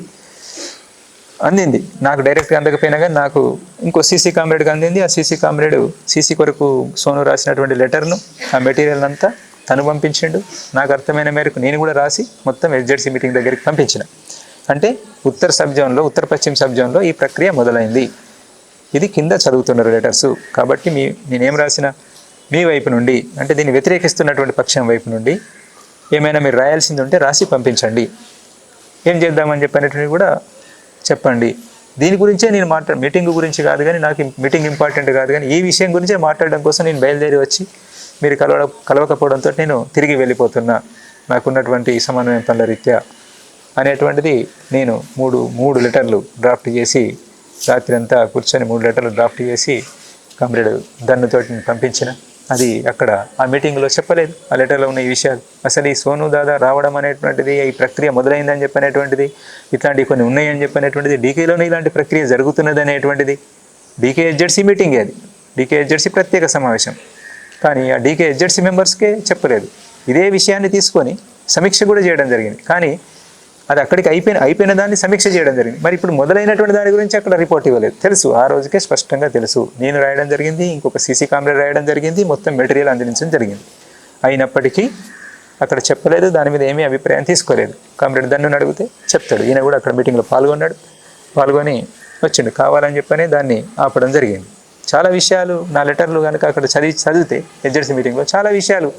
అందింది. నాకు డైరెక్ట్గా అందకపోయినా కానీ నాకు ఇంకో సీసీ కామ్రేడ్కి అందింది. ఆ సీసీ కొరకు సోను రాసినటువంటి లెటర్ను, ఆ మెటీరియల్ అంతా తను పంపించిండు. నాకు అర్థమైన మేరకు నేను కూడా రాసి మొత్తం ఎస్జెడ్సీ మీటింగ్ దగ్గరికి పంపించిన. అంటే ఉత్తర పశ్చిమ సబ్ జోన్లో ఈ ప్రక్రియ మొదలైంది. ఇది కింద చదువుతున్నారు లెటర్సు. కాబట్టి నేనేం రాసిన, మీ వైపు నుండి, అంటే దీన్ని వ్యతిరేకిస్తున్నటువంటి పక్షం వైపు నుండి ఏమైనా మీరు రాయాల్సింది ఉంటే రాసి పంపించండి, ఏం చేద్దామని చెప్పినటువంటి కూడా చెప్పండి. దీని గురించే నేను మీటింగ్ గురించి కాదు కానీ నాకు మీటింగ్ ఇంపార్టెంట్ కాదు కానీ ఈ విషయం గురించే మాట్లాడడం కోసం నేను బయలుదేరి వచ్చి మీరు కలవకపోవడంతో నేను తిరిగి వెళ్ళిపోతున్నా నాకున్నటువంటి సమన్వయం పనుల రీత్యా అనేటువంటిది నేను మూడు లెటర్లు డ్రాఫ్ట్ చేసి రాత్రి అంతా కూర్చొని 3 లెటర్లు డ్రాఫ్ట్ చేసి కామ్రేడ్ దన్నుతోటి పంపించిన. అది అక్కడ ఆ మీటింగ్లో చెప్పలేదు. ఆ లెటర్లో ఉన్న ఈ విషయాలు అసలు ఈ సోను దాదా రావడం అనేటువంటిది ఈ ప్రక్రియ మొదలైందని చెప్పనేటువంటిది ఇట్లాంటివి కొన్ని ఉన్నాయని చెప్పనేటువంటిది డీకేలోనే ఇలాంటి ప్రక్రియ జరుగుతున్నది అనేటువంటిది డీకేహెచ్జెడ్సీ మీటింగ్ అది డీకేహెచ్జెడ్సీ ప్రత్యేక సమావేశం కానీ ఆ డీకేహెచ్జెడ్సీ మెంబర్స్కే చెప్పలేదు. ఇదే విషయాన్ని తీసుకొని సమీక్ష కూడా చేయడం జరిగింది కానీ అది అక్కడికి అయిపోయిన దాన్ని సమీక్ష చేయడం జరిగింది. మరి ఇప్పుడు మొదలైనటువంటి దాని గురించి అక్కడ రిపోర్ట్ ఇవ్వలేదు. తెలుసు ఆ రోజుకే స్పష్టంగా తెలుసు. నేను రాయడం జరిగింది, ఇంకొక సీసీ కామ్రేడ్ రాయడం జరిగింది, మొత్తం మెటీరియల్ అందించడం జరిగింది. అయినప్పటికీ అక్కడ చెప్పలేదు, దాని మీద ఏమీ అభిప్రాయం తీసుకోలేదు. కామ్రేడ్ దన్నుని అడిగితే చెప్తాడు. ఈయన కూడా అక్కడ మీటింగ్లో పాల్గొని వచ్చిండు. కావాలని చెప్పని దాన్ని ఆపడం జరిగింది. చాలా విషయాలు నా లెటర్లు కనుక అక్కడ చదివితే హెచ్జెడ్సీ మీటింగ్లో చాలా విషయాలు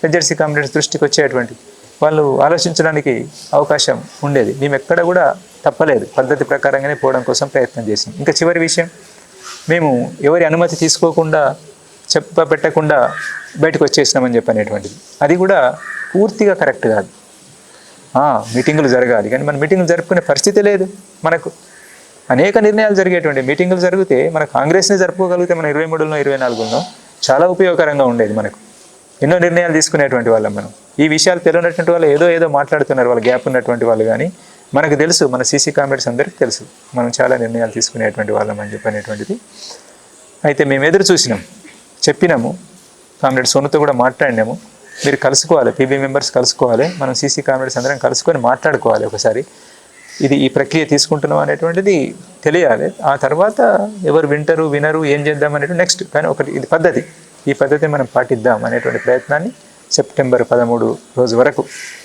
హెచ్జెడ్సీ కామ్రేడ్స్ దృష్టికి వచ్చేటువంటి వాళ్ళు ఆలోచించడానికి అవకాశం ఉండేది. మేము ఎక్కడ కూడా తప్పలేదు, పద్ధతి ప్రకారంగానే పోవడం కోసం ప్రయత్నం చేసాం. ఇంకా చివరి విషయం, మేము ఎవరి అనుమతి తీసుకోకుండా పెట్టకుండా బయటకు వచ్చేసినామని చెప్పనేటువంటిది అది కూడా పూర్తిగా కరెక్ట్ కాదు. మీటింగులు జరగాలి కానీ మన మీటింగులు జరుపుకునే పరిస్థితి లేదు. మనకు అనేక నిర్ణయాలు జరిగేటువంటి మీటింగులు జరిగితే మన కాంగ్రెస్ని జరుపుకోగలిగితే మన 23లో 24లో చాలా ఉపయోగకరంగా ఉండేది. మనకు ఎన్నో నిర్ణయాలు తీసుకునేటువంటి వాళ్ళం మనం. ఈ విషయాలు తెలియనటువంటి వాళ్ళు ఏదో మాట్లాడుతున్నారు, వాళ్ళ గ్యాప్ ఉన్నటువంటి వాళ్ళు. కానీ మనకు తెలుసు, మన సీసీ కామ్రేడ్స్ అందరికీ తెలుసు మనం చాలా నిర్ణయాలు తీసుకునేటువంటి వాళ్ళం అని చెప్పనేటువంటిది. అయితే మేము ఎదురు చూసినాం, చెప్పినాము, కామ్రేడ్ సోనుతో కూడా మాట్లాడినాము. మీరు కలుసుకోవాలి, పీబీ మెంబర్స్ కలుసుకోవాలి, మనం సీసీ కామ్రేడ్స్ అందరం కలుసుకొని మాట్లాడుకోవాలి ఒకసారి. ఈ ప్రక్రియ తీసుకుంటున్నాం అనేటువంటిది తెలియాలి. ఆ తర్వాత ఎవరు వినరు ఏం చేద్దాం అనేటువంటి నెక్స్ట్. కానీ ఇది పద్ధతి, ఈ పద్ధతి మనం పాటిద్దాం అనేటువంటి ప్రయత్నాన్ని సెప్టెంబర్ 13 రోజు వరకు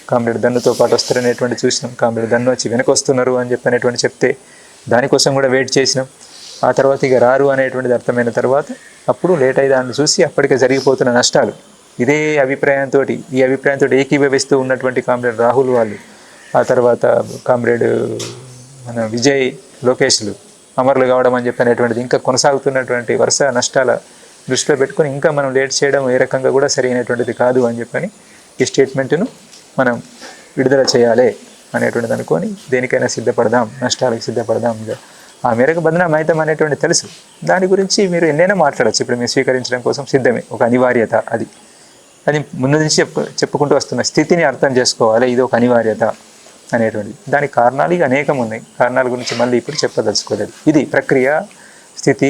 కామ్రేడ్ దన్నుతో పాటు వస్తారనేటువంటి చూసినాం. కామ్రేడ్ దన్ను వచ్చి వెనక వస్తున్నారు అని చెప్పనేటువంటి చెప్తే దానికోసం కూడా వెయిట్ చేసినాం. ఆ తర్వాత ఇక రారు అనేటువంటిది అర్థమైన తర్వాత అప్పుడు లేట్ అయ్యి దాన్ని చూసి అప్పటికే జరిగిపోతున్న నష్టాలు ఈ అభిప్రాయంతో ఏకీభవిస్తూ ఉన్నటువంటి కామ్రేడ్ రాహుల్ వాళ్ళు, ఆ తర్వాత కామ్రేడ్ మన విజయ్ లోకేష్లు అమరులు కావడం అని చెప్పనేటువంటిది ఇంకా కొనసాగుతున్నటువంటి వరుస నష్టాల దృష్టిలో పెట్టుకొని ఇంకా మనం లేట్ చేయడం ఏ రకంగా కూడా సరైనటువంటిది కాదు అని చెప్పని ఈ స్టేట్మెంట్ను మనం విడుదల చేయాలి అనేటువంటిది అనుకొని దేనికైనా సిద్ధపడదాం, నష్టాలకు సిద్ధపడదాం. ఆ మేరకు బదనాం అవుతాం అనేటువంటి తెలుసు. దాని గురించి మీరు ఎన్నైనా మాట్లాడచ్చు. ఇప్పుడు మేము స్వీకరించడం కోసం సిద్ధమే, ఒక అనివార్యత. అది ముందు నుంచి చెప్పుకుంటూ వస్తున్న స్థితిని అర్థం చేసుకోవాలి. ఇది ఒక అనివార్యత అనేటువంటిది. దానికి కారణాలు ఇక అనేకం ఉన్నాయి. కారణాల గురించి మళ్ళీ ఇప్పుడు చెప్పదలుచుకోలేదు. ఇది ప్రక్రియ, స్థితి,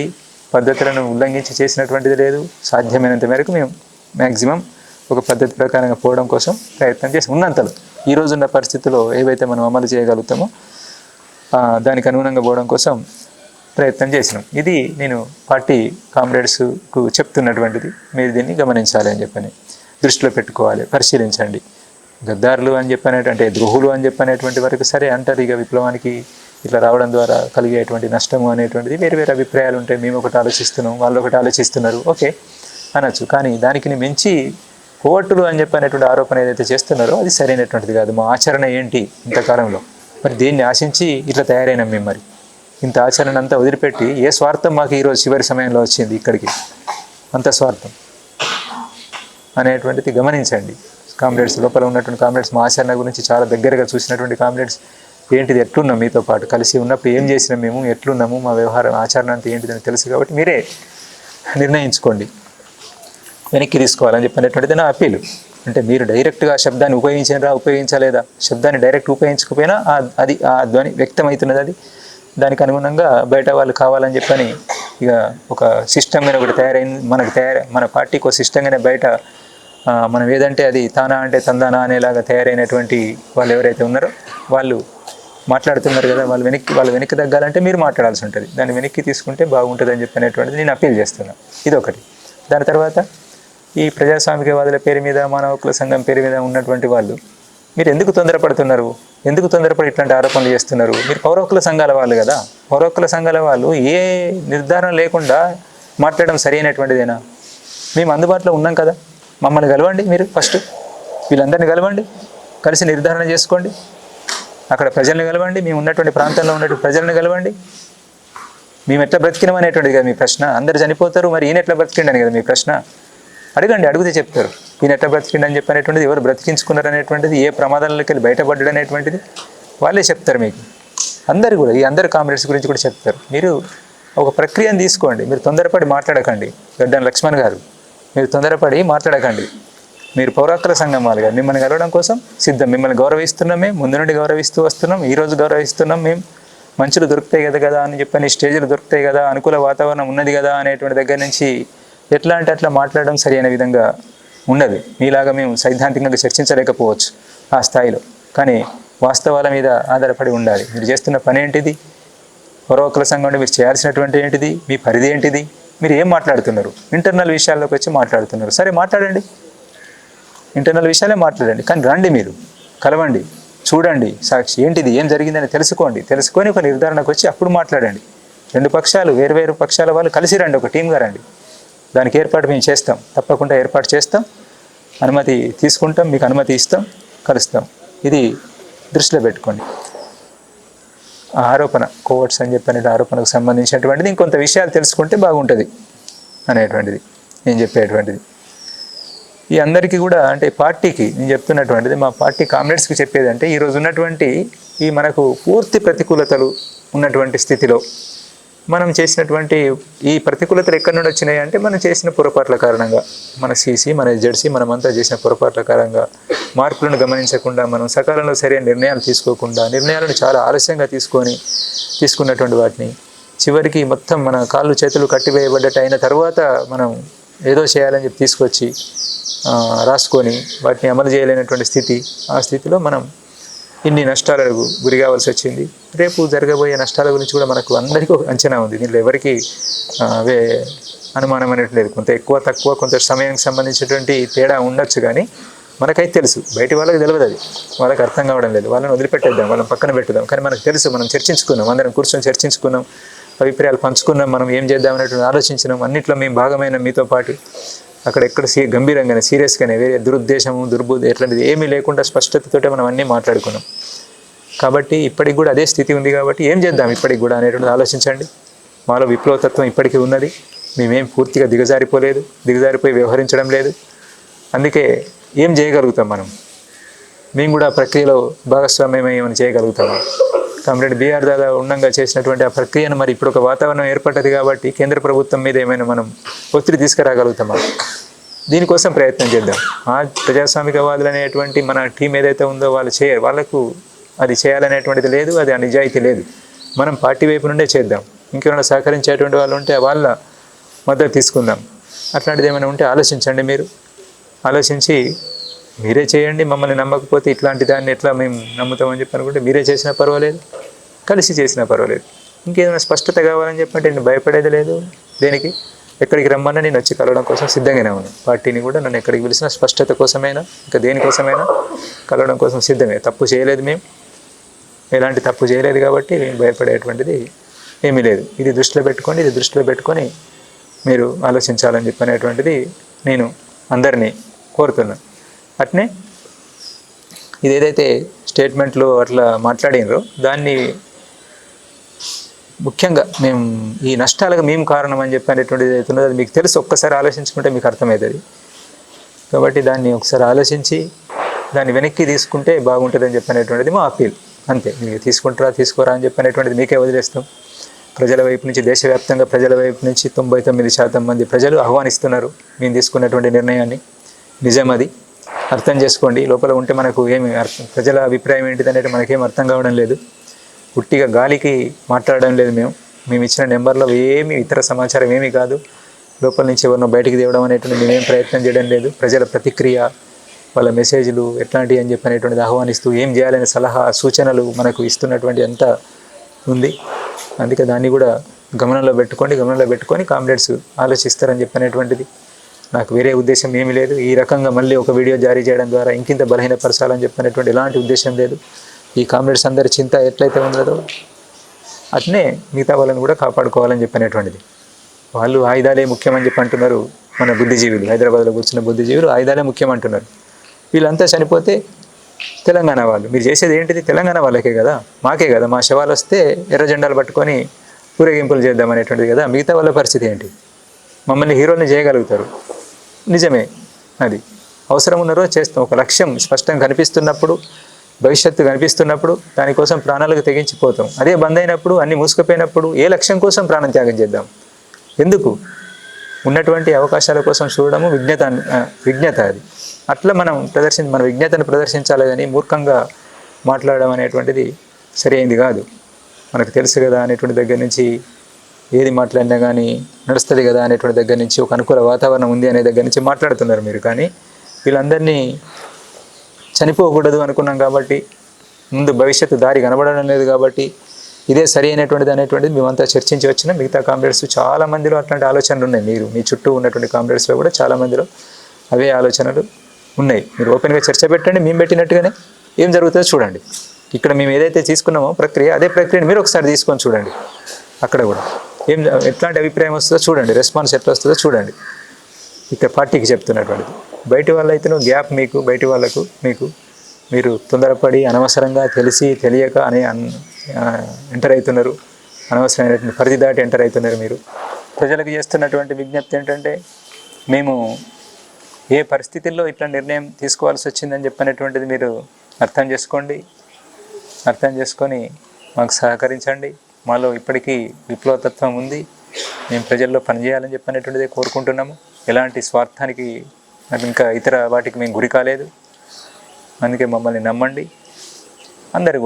పద్ధతులను ఉల్లంఘించి చేసినటువంటిది లేదు. సాధ్యమైనంత మేరకు మేము మ్యాక్సిమం ఒక పద్ధతి ప్రకారంగా పోవడం కోసం ప్రయత్నం చేసి ఉన్నంతలో ఈ రోజున్న పరిస్థితుల్లో ఏవైతే మనం అమలు చేయగలుగుతామో దానికి అనుగుణంగా పోవడం కోసం ప్రయత్నం చేసినాం. ఇది నేను పార్టీ కామ్రేడ్స్కు చెప్తున్నటువంటిది. మీరు దీన్ని గమనించాలి అని చెప్పని, దృష్టిలో పెట్టుకోవాలి, పరిశీలించండి. గద్దారులు అని చెప్పనేటువంటి ద్రోహులు అని చెప్పనేటువంటి వరకు సరే అంటారు. ఇక విప్లవానికి ఇట్లా రావడం ద్వారా కలిగేటువంటి నష్టము అనేటువంటిది వేరు అభిప్రాయాలు ఉంటాయి. మేము ఒకటి ఆలోచిస్తున్నాం, వాళ్ళు ఒకటి ఆలోచిస్తున్నారు, ఓకే అనొచ్చు. కానీ దానికి మించి కోవట్టులు అని చెప్పనేటువంటి ఆరోపణ ఏదైతే చేస్తున్నారో అది సరైనటువంటిది కాదు. మా ఆచరణ ఏంటి ఇంతకాలంలో, మరి దేన్ని ఆశించి ఇట్లా తయారైనాం మేము? మరి ఇంత ఆచరణ అంతా వదిలిపెట్టి ఏ స్వార్థం మాకు ఈరోజు చివరి సమయంలో వచ్చింది ఇక్కడికి? అంత స్వార్థం అనేటువంటిది గమనించండి. కామ్రేడ్స్ లోపల ఉన్నటువంటి కామ్రేడ్స్ మా ఆచరణ గురించి చాలా దగ్గరగా చూసినటువంటి కామ్రేడ్స్ ఏంటిది, ఎట్లున్నాం, మీతో పాటు కలిసి ఉన్నప్పుడు ఏం చేసినాం, మేము ఎట్లున్నాము, మా వ్యవహారం ఆచరణ అంతా ఏంటిదని తెలుసు. కాబట్టి మీరే నిర్ణయించుకోండి, వెనక్కి తీసుకోవాలని చెప్పినటువంటిది నా అప్పీలు. అంటే మీరు డైరెక్ట్గా శబ్దాన్ని ఉపయోగించలేదా, శబ్దాన్ని డైరెక్ట్ ఉపయోగించకపోయినా అది ఆ ధ్వని వ్యక్తమవుతున్నది. అది దానికి అనుగుణంగా బయట వాళ్ళు కావాలని చెప్పని ఇక ఒక సిస్టమ్గానే ఒకటి తయారైంది. మన పార్టీకి ఒక సిస్టంగానే బయట మనం ఏదంటే అది తానా అంటే తందానా అనేలాగా తయారైనటువంటి వాళ్ళు ఎవరైతే ఉన్నారో వాళ్ళు మాట్లాడుతున్నారు కదా, వాళ్ళ వెనక్కి తగ్గాలంటే మీరు మాట్లాడాల్సి ఉంటుంది. దాన్ని వెనక్కి తీసుకుంటే బాగుంటుంది అని చెప్పనేటువంటిది నేను అప్పీల్ చేస్తున్నాను. ఇదొకటి. దాని తర్వాత ఈ ప్రజాస్వామికవాదుల పేరు మీద, మానవ హక్కుల సంఘం పేరు మీద ఉన్నటువంటి వాళ్ళు మీరు ఎందుకు తొందరపడుతున్నారు, ఎందుకు తొందరపడి ఇట్లాంటి ఆరోపణలు చేస్తున్నారు? మీరు పౌర హక్కుల సంఘాల వాళ్ళు కదా, పౌర హక్కుల సంఘాల వాళ్ళు ఏ నిర్ధారణ లేకుండా మాట్లాడడం సరైనటువంటిదేనా? మేము అందుబాటులో ఉన్నాం కదా, మమ్మల్ని కలవండి, మీరు ఫస్ట్ వీళ్ళందరినీ కలవండి, కలిసి నిర్ధారణ చేసుకోండి, అక్కడ ప్రజల్ని కలవండి, మేము ఉన్నటువంటి ప్రాంతంలో ఉన్నటువంటి ప్రజలను కలవండి, మేము ఎట్లా బ్రతికినాం అనేటువంటిది కదా మీ ప్రశ్న. అందరు చనిపోతారు, మరి ఈయన ఎట్లా బ్రతికిండని కదా మీ ప్రశ్న. అడగండి, అడిగితే చెప్తారు. ఈయన ఎట్లా బ్రతికిండని చెప్పనేటువంటిది, ఎవరు బ్రతికించుకున్నారు అనేటువంటిది, ఏ ప్రమాదాలకి వెళ్ళి బయటపడ్డాడు అనేటువంటిది వాళ్ళే చెప్తారు మీకు. అందరు కూడా, ఈ అందరు కామ్రేడ్స్ గురించి కూడా చెప్తారు. మీరు ఒక ప్రక్రియను తీసుకోండి. మీరు తొందరపడి మాట్లాడకండి. గడ్డం లక్ష్మణ్ గారు, మీరు తొందరపడి మాట్లాడకండి. మీరు పౌరాకుల సంఘం వాళ్ళుగా మిమ్మల్ని కలవడం కోసం సిద్ధం. మిమ్మల్ని గౌరవిస్తున్నాం, మేము ముందు నుండి గౌరవిస్తూ వస్తున్నాం, ఈరోజు గౌరవిస్తున్నాం. మేము మంచులు దొరుకుతాయి కదా అని చెప్పని, స్టేజ్లు దొరుకుతాయి కదా, అనుకూల వాతావరణం ఉన్నది కదా అనేటువంటి దగ్గర నుంచి ఎట్లా అంటే అట్లా మాట్లాడడం సరైన విధంగా ఉండదు. మీలాగా మేము సైద్ధాంతికంగా చర్చించలేకపోవచ్చు ఆ స్థాయిలో, కానీ వాస్తవాల మీద ఆధారపడి ఉండాలి. మీరు చేస్తున్న పని ఏంటిది, పౌరకుల సంఘం మీరు చేయాల్సినటువంటి ఏంటిది, మీ పరిధి ఏంటిది, మీరు ఏం మాట్లాడుతున్నారు, ఇంటర్నల్ విషయాల్లోకి వచ్చి మాట్లాడుతున్నారు. సరే మాట్లాడండి, ఇంటర్నల్ విషయాలే మాట్లాడండి, కానీ రండి, మీరు కలవండి, చూడండి, సాక్షి ఏంటిది, ఏం జరిగిందని తెలుసుకొని ఒక నిర్ధారణకు వచ్చి అప్పుడు మాట్లాడండి. రెండు పక్షాలు, వేరు పక్షాల వాళ్ళు కలిసి రండి, ఒక టీమ్గా రండి. దానికి ఏర్పాటు మేము చేస్తాం, తప్పకుండా ఏర్పాటు చేస్తాం, అనుమతి తీసుకుంటాం, మీకు అనుమతి ఇస్తాం, కలుస్తాం. ఇది దృష్టిలో పెట్టుకోండి. ఆ ఆరోపణ కోవర్ట్స్ అని చెప్పిన ఆరోపణకు సంబంధించినటువంటిది ఇంకొంత విషయాలు తెలుసుకుంటే బాగుంటుంది అనేటువంటిది నేను చెప్పేటువంటిది. ఈ అందరికీ కూడా అంటే పార్టీకి నేను చెప్తున్నటువంటిది, మా పార్టీ కామ్రేడ్స్కి చెప్పేది అంటే, ఈరోజు ఉన్నటువంటి ఈ మనకు పూర్తి ప్రతికూలతలు ఉన్నటువంటి స్థితిలో మనం చేసినటువంటి ఈ ప్రతికూలతలు ఎక్కడి నుండి వచ్చినాయి అంటే, మనం చేసిన పొరపాట్ల కారణంగా, మన సీసీ, మన జెడ్సీ, మనమంతా చేసిన పొరపాట్ల కారణంగా, మార్పులను గమనించకుండా, మనం సకాలంలో సరైన నిర్ణయాలు తీసుకోకుండా, నిర్ణయాలను చాలా ఆలస్యంగా తీసుకున్నటువంటి వాటిని చివరికి మొత్తం మన కాళ్ళు చేతులు కట్టివేయబడ్డట్టు అయిన తర్వాత మనం ఏదో చేయాలని చెప్పి తీసుకొచ్చి రాసుకొని వాటిని అమలు చేయలేనటువంటి స్థితి. ఆ స్థితిలో మనం ఇన్ని నష్టాలకు గురి కావాల్సి వచ్చింది. రేపు జరగబోయే నష్టాల గురించి కూడా మనకు అందరికీ ఒక అంచనా ఉంది. దీంట్లో ఎవరికి అనుమానం అనేది లేదు. కొంత ఎక్కువ తక్కువ, కొంత సమయానికి సంబంధించినటువంటి తేడా ఉండొచ్చు, కానీ మనకైతే తెలుసు. బయట వాళ్ళకి తెలియదు, అది వాళ్ళకి అర్థం కావడం లేదు. వాళ్ళని వదిలిపెట్టేద్దాం, వాళ్ళని పక్కన పెట్టుదాం. కానీ మనకు తెలుసు, మనం చర్చించుకున్నాం, అందరం కూర్చొని చర్చించుకున్నాం, అభిప్రాయాలు పంచుకున్నాం, మనం ఏం చేద్దాం అనేటువంటి ఆలోచించినాం. అన్నింటిలో మేము భాగమైన మీతో పాటు అక్కడెక్కడ గంభీరంగానే, సీరియస్గానే, వేరే దురుద్దేశము, దుర్బుద్ధి ఎట్లాంటిది ఏమీ లేకుండా స్పష్టతతోటే మనం అన్నీ మాట్లాడుకున్నాం. కాబట్టి ఇప్పటికి కూడా అదే స్థితి ఉంది. కాబట్టి ఏం చేద్దాం ఇప్పటికి కూడా అనేటువంటిది ఆలోచించండి. మాలో విప్లవతత్వం ఇప్పటికీ ఉన్నది. మేమేం పూర్తిగా దిగజారిపోయి వ్యవహరించడం లేదు. అందుకే ఏం చేయగలుగుతాం మేము కూడా ప్రక్రియలో భాగస్వామ్యం ఏమైనా చేయగలుగుతాము. కామ్రేడ్ బిఆర్ దాదా ఉండంగా చేసినటువంటి ఆ ప్రక్రియను మరి ఇప్పుడు ఒక వాతావరణం ఏర్పడ్డది కాబట్టి కేంద్ర ప్రభుత్వం మీద ఏమైనా మనం ఒత్తిడి తీసుకురాగలుగుతామా, దీనికోసం ప్రయత్నం చేద్దాం. ఆ ప్రజాస్వామికవాదులు అనేటువంటి మన టీం ఏదైతే ఉందో వాళ్ళకు అది చేయాలనేటువంటిది లేదు, అది ఆ నిజాయితీ లేదు. మనం పార్టీ వైపు నుండే చేద్దాం. ఇంకెవరైనా సహకరించేటువంటి వాళ్ళు ఉంటే వాళ్ళ మద్దతు తీసుకుందాం. అట్లాంటిది ఏమైనా ఉంటే ఆలోచించండి. మీరు ఆలోచించి మీరే చేయండి. మమ్మల్ని నమ్మకపోతే ఇట్లాంటి దాన్ని ఎట్లా మేము నమ్ముతామని చెప్పి అనుకుంటే మీరే చేసినా పర్వాలేదు, కలిసి చేసినా పర్వాలేదు. ఇంకేదైనా స్పష్టత కావాలని చెప్పంటే నేను భయపడేది లేదు. దేనికి ఎక్కడికి రమ్మన్నా నేను వచ్చి కలవడం కోసం సిద్ధంగానే ఉన్నాను. పార్టీని కూడా నన్ను ఎక్కడికి పిలిచినా స్పష్టత కోసమైనా ఇంకా దేనికోసమైనా కలవడం కోసం సిద్ధమే. తప్పు చేయలేదు, మేము ఎలాంటి తప్పు చేయలేదు కాబట్టి మేము భయపడేటువంటిది ఏమీ లేదు. ఇది దృష్టిలో పెట్టుకొని మీరు ఆలోచించాలని చెప్పనేటువంటిది నేను అందరినీ కోరుతున్నాను. అట్నే ఇది ఏదైతే స్టేట్మెంట్లో అట్లా మాట్లాడినరో దాన్ని ముఖ్యంగా మేము ఈ నష్టాలకు మేము కారణం అని చెప్పనేటువంటిది ఏదైతే ఉన్నదో అది మీకు తెలుసు. ఒక్కసారి ఆలోచించుకుంటే మీకు అర్థమవుతుంది. కాబట్టి దాన్ని ఒకసారి ఆలోచించి దాన్ని వెనక్కి తీసుకుంటే బాగుంటుందని చెప్పనేటువంటిది మా అప్పీల్. అంతే. మీరు తీసుకోరా అని చెప్పనేటువంటిది మీకే వదిలేస్తాం. ప్రజల వైపు నుంచి, దేశవ్యాప్తంగా ప్రజల వైపు నుంచి 99% మంది ప్రజలు ఆహ్వానిస్తున్నారు మేము తీసుకున్నటువంటి నిర్ణయాన్ని. నిజం, అది అర్థం చేసుకోండి. లోపల ఉంటే మనకు ఏమి ప్రజల అభిప్రాయం ఏంటిది అనేది మనకేం అర్థం కావడం లేదు. పుట్టిగా గాలికి మాట్లాడడం లేదు. మేము ఇచ్చిన నెంబర్లో ఏమి ఇతర సమాచారం ఏమీ కాదు. లోపల నుంచి ఎవరినో బయటికి తేవడం అనేటువంటి మేమేం ప్రయత్నం చేయడం లేదు. ప్రజల ప్రతిక్రియ, వాళ్ళ మెసేజ్లు ఎట్లాంటివి అని చెప్పనేటువంటిది ఆహ్వానిస్తూ ఏం చేయాలనే సలహా సూచనలు మనకు ఇస్తున్నటువంటి అంత ఉంది. అందుకే దాన్ని కూడా గమనంలో పెట్టుకొని కామ్రేడ్స్ ఆలోచిస్తారని చెప్పనేటువంటిది నాకు వేరే ఉద్దేశం ఏమీ లేదు. ఈ రకంగా మళ్ళీ ఒక వీడియో జారీ చేయడం ద్వారా ఇంకింత బలహీనపరచాలని చెప్పనేటువంటి ఎలాంటి ఉద్దేశం లేదు. ఈ కామ్రేడ్స్ అందరి చింత ఎట్లయితే ఉన్నదో అట్నే మిగతా వాళ్ళని కూడా కాపాడుకోవాలని చెప్పనేటువంటిది. వాళ్ళు ఆయుధాలే ముఖ్యమని చెప్పి అంటున్నారు. మన బుద్ధిజీవులు, హైదరాబాద్లో కూర్చున్న బుద్ధిజీవులు ఆయుధాలే ముఖ్యమంటున్నారు. వీళ్ళంతా చనిపోతే తెలంగాణ వాళ్ళు, మీరు చేసేది ఏంటిది? తెలంగాణ వాళ్ళకే కదా, మాకే కదా. మా శవాలు వస్తే ఎర్ర జెండాలు పట్టుకొని ఊరేగింపులు చేద్దాం అనేటువంటిది కదా. మిగతా వాళ్ళ పరిస్థితి ఏంటి? మమ్మల్ని హీరోల్ని చేయగలుగుతారు, నిజమే. అది అవసరం ఉన్న రోజు చేస్తాం. ఒక లక్ష్యం స్పష్టంగా కనిపిస్తున్నప్పుడు, భవిష్యత్తు కనిపిస్తున్నప్పుడు దానికోసం ప్రాణాలకు తెగించిపోతాం. అదే బంద్ అయినప్పుడు, అన్ని మూసుకుపోయినప్పుడు ఏ లక్ష్యం కోసం ప్రాణం త్యాగం చేద్దాం? ఎందుకు? ఉన్నటువంటి అవకాశాల కోసం చూడడము విజ్ఞత అది. అట్లా మనం మన విజ్ఞతను ప్రదర్శించాలి కానీ మూర్ఖంగా మాట్లాడడం అనేటువంటిది సరి అయింది కాదు. మనకు తెలుసు కదా అనేటువంటి దగ్గర నుంచి, ఏది మాట్లాడినా కానీ నడుస్తుంది కదా అనేటువంటి దగ్గర నుంచి, ఒక అనుకూల వాతావరణం ఉంది అనే దగ్గర నుంచి మాట్లాడుతున్నారు మీరు. కానీ వీళ్ళందరినీ చనిపోకూడదు అనుకున్నాం కాబట్టి, ముందు భవిష్యత్తు దారి కనబడడం లేదు కాబట్టి, ఇదే సరి అయినటువంటిది అనేటువంటిది మేమంతా చర్చించి వచ్చిన మిగతా కామ్రేడ్స్ చాలా మందిలో అట్లాంటి ఆలోచనలు ఉన్నాయి. మీ చుట్టూ ఉన్నటువంటి కామ్రేడ్స్లో కూడా చాలా మందిలో అవే ఆలోచనలు ఉన్నాయి. మీరు ఓపెన్గా చర్చ పెట్టండి, మేము పెట్టినట్టుగానే ఏం జరుగుతుందో చూడండి. ఇక్కడ మేము ఏదైతే తీసుకున్నామో ప్రక్రియ, అదే ప్రక్రియను మీరు ఒకసారి తీసుకొని చూడండి. అక్కడ కూడా ఎట్లాంటి అభిప్రాయం వస్తుందో చూడండి, రెస్పాన్స్ ఎట్లా వస్తుందో చూడండి. ఇక్కడ పార్టీకి చెప్తున్నటువంటిది. బయటి వాళ్ళైతే గ్యాప్ మీకు, బయటి వాళ్ళకు మీరు తొందరపడి అనవసరంగా తెలియక ఎంటర్ అవుతున్నారు. అనవసరమైనటువంటి పరిధి దాటి ఎంటర్ అవుతున్నారు. మీరు ప్రజలకు చేస్తున్నటువంటి విజ్ఞప్తి ఏంటంటే, మేము ఏ పరిస్థితుల్లో ఇట్లా నిర్ణయం తీసుకోవాల్సి వచ్చిందని చెప్పినటువంటిది మీరు అర్థం చేసుకొని మాకు సహకరించండి. మాలో ఇప్పటికీ విప్లవతత్వం ఉంది, మేము ప్రజల్లో పనిచేయాలని చెప్పినటువంటిదే కోరుకుంటున్నాము. ఎలాంటి స్వార్థానికి ఇంకా ఇతర వాటికి మేము గురి కాలేదు. అందుకే మమ్మల్ని నమ్మండి. అందరూ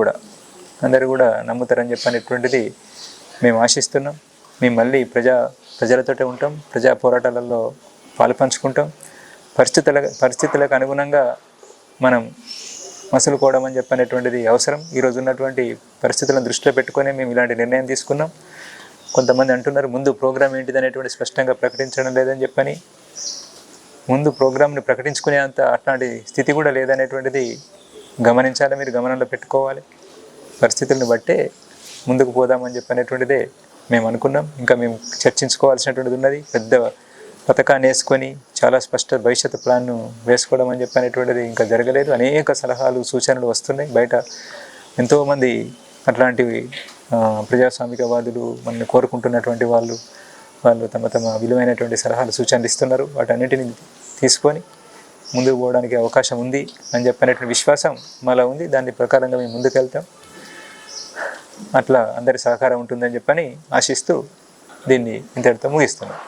కూడా నమ్ముతారని చెప్పినటువంటిది మేము ఆశిస్తున్నాం. మేము మళ్ళీ ప్రజలతోటే ఉంటాం, ప్రజా పోరాటాలలో పాలుపంచుకుంటాం. పరిస్థితులకు అనుగుణంగా మనం మసులుకోవడం అని చెప్పినటువంటిది అవసరం. ఈరోజు ఉన్నటువంటి పరిస్థితులను దృష్టిలో పెట్టుకొని మేము ఇలాంటి నిర్ణయం తీసుకున్నాం. కొంతమంది అంటున్నారు ముందు ప్రోగ్రామ్ ఏంటిది అనేటువంటి స్పష్టంగా ప్రకటించడం లేదని చెప్పని. ముందు ప్రోగ్రామ్ని ప్రకటించుకునే అట్లాంటి స్థితి కూడా లేదనేటువంటిది గమనించాలి, మీరు గమనంలో పెట్టుకోవాలి. పరిస్థితులను బట్టే ముందుకు పోదామని చెప్పనేటువంటిదే మేము అనుకున్నాం. ఇంకా మేము చర్చించుకోవాల్సినటువంటిది ఉన్నది. పెద్ద పథకాన్ని వేసుకొని చాలా స్పష్ట భవిష్యత్తు ప్లాన్ను వేసుకోవడం అని చెప్పనేటువంటిది ఇంకా జరగలేదు. అనేక సలహాలు, సూచనలు వస్తున్నాయి. బయట ఎంతోమంది అట్లాంటివి ప్రజాస్వామికవాదులు మనల్ని కోరుకుంటున్నటువంటి వాళ్ళు తమ విలువైనటువంటి సలహాలు, సూచనలు ఇస్తున్నారు. వాటన్నిటిని తీసుకొని ముందుకు పోవడానికి అవకాశం ఉంది అని చెప్పినటువంటి విశ్వాసం మాలో ఉంది. దాని ప్రకారంగా మేము ముందుకెళ్తాం. అట్లా అందరి సహకారం ఉంటుందని చెప్పని ఆశిస్తూ దీన్ని ఇంతటితో ముగిస్తున్నాం.